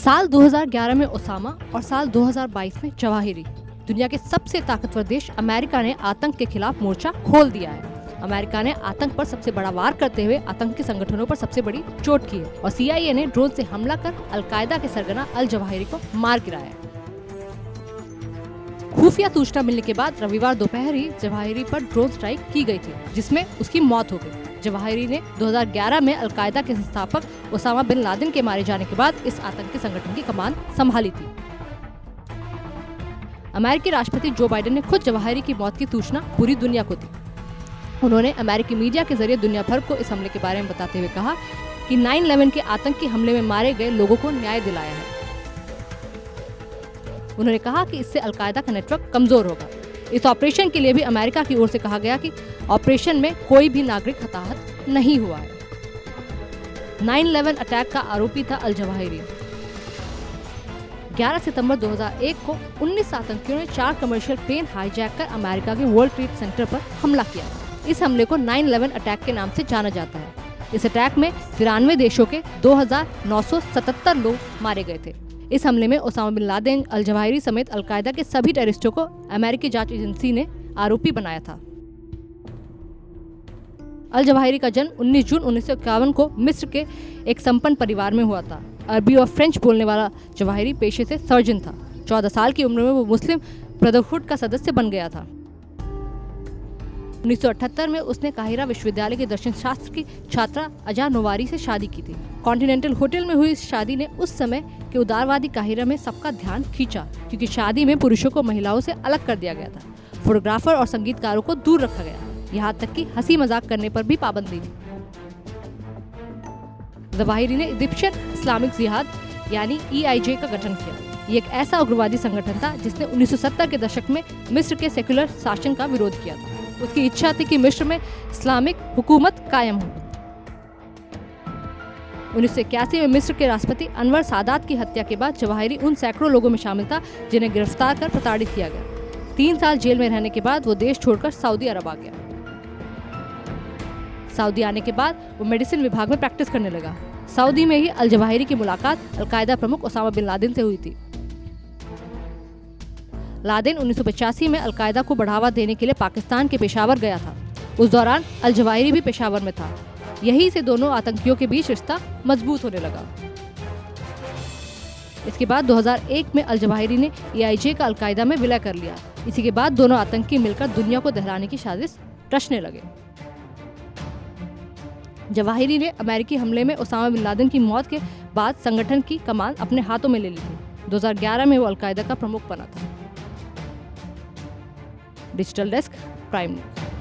साल 2011 में ओसामा और साल 2022 में जवाहिरी। दुनिया के सबसे ताकतवर देश अमेरिका ने आतंक के खिलाफ मोर्चा खोल दिया है। अमेरिका ने आतंक पर सबसे बड़ा वार करते हुए आतंकी संगठनों पर सबसे बड़ी चोट की है और CIA ने ड्रोन से हमला कर अलकायदा के सरगना अल जवाहिरी को मार गिराया। खुफिया सूचना मिलने के बाद रविवार दोपहर ही जवाहिरी पर ड्रोन स्ट्राइक की गई थी, जिसमें उसकी मौत हो गई। जवाहिरी ने 2011 में अलकायदा के संस्थापक ओसामा बिन लादेन के मारे जाने के बाद इस आतंकी संगठन की कमान संभाली थी। अमेरिकी राष्ट्रपति जो बाइडेन ने खुद जवाहिरी की मौत की सूचना पूरी दुनिया को दी। उन्होंने अमेरिकी मीडिया के जरिए दुनिया भर को इस हमले के बारे में बताते हुए कहा कि 9/11 के आतंकी हमले में मारे गए लोगों को न्याय दिलाया है। उन्होंने कहा कि इससे अलकायदा का नेटवर्क कमजोर होगा। इस ऑपरेशन के लिए भी अमेरिका की ओर से कहा गया कि ऑपरेशन में कोई भी नागरिक हताहत नहीं हुआ है। 9/11 अटैक का आरोपी था अल जवाहिरी। 11 सितंबर 2001 को 19 आतंकियों ने 4 कमर्शियल प्लेन हाईजैक कर अमेरिका के वर्ल्ड ट्रेड सेंटर पर हमला किया था। इस हमले को 9/11 अटैक के नाम से जाना जाता है। इस अटैक में 93 देशों के 2977 लोग मारे गए थे। इस हमले में Osama bin Laden, Al Zawahiri समेत अलकायदा के सभी टेररिस्टों को अमेरिकी जांच एजेंसी ने आरोपी बनाया था। अल जवाहिरी का जन्म 19 जून 1951 को मिस्र के एक संपन्न परिवार में हुआ था। अरबी और फ्रेंच बोलने वाला जवाहिरी पेशे से सर्जन था। 14 साल की उम्र में वो मुस्लिम ब्रदरहुड का सदस्य बन गया था। 1978 में उसने काहिरा विश्वविद्यालय के दर्शन शास्त्र की छात्रा अजा नोवारी से शादी की थी। कॉन्टिनेंटल होटल में हुई इस शादी ने उस समय के उदारवादी काहिरा में सबका ध्यान खींचा, क्योंकि शादी में पुरुषों को महिलाओं से अलग कर दिया गया था। फोटोग्राफर और संगीतकारों को दूर रखा गया, यहाँ तक कि हंसी मजाक करने पर भी पाबंदी थी। जवाहिरी ने इजिप्शियन इस्लामिक जिहाद यानी EIJ का गठन किया। ये एक ऐसा उग्रवादी संगठन था जिसने 1970 के दशक में मिस्र के सेक्युलर शासन का विरोध किया था। उसकी इच्छा थी कि मिस्र में इस्लामिक हुकूमत कायम हो। 1981 में मिस्र के राष्ट्रपति अनवर सादात की हत्या के बाद जवाहिरी उन सैकड़ों लोगों में शामिल था जिन्हें गिरफ्तार कर प्रताड़ित किया गया। 3 साल जेल में रहने के बाद वो देश छोड़कर सऊदी अरब आ गया। सऊदी आने के बाद वो मेडिसिन विभाग में प्रैक्टिस करने लगा। सऊदी में ही अल जवाहिरी की मुलाकात अलकायदा प्रमुख ओसामा बिन लादेन से हुई थी। लादेन 1985 में अलकायदा को बढ़ावा देने के लिए पाकिस्तान के पेशावर गया था। उस दौरान अल जवाहिरी भी पेशावर में था। यहीं से दोनों आतंकियों के बीच रिश्ता मजबूत होने लगा। इसके बाद 2001 में अल जवाहिरी ने EIJ का अलकायदा में विलय कर लिया। इसी के बाद दोनों आतंकी मिलकर दुनिया को दहलाने की साजिश रचने लगे। जवाहिरी ने अमेरिकी हमले में ओसामा बिन लादेन की मौत के बाद संगठन की कमान अपने हाथों में ले ली थी। 2011 में वो अलकायदा का प्रमुख बना था। Digital desk, prime news.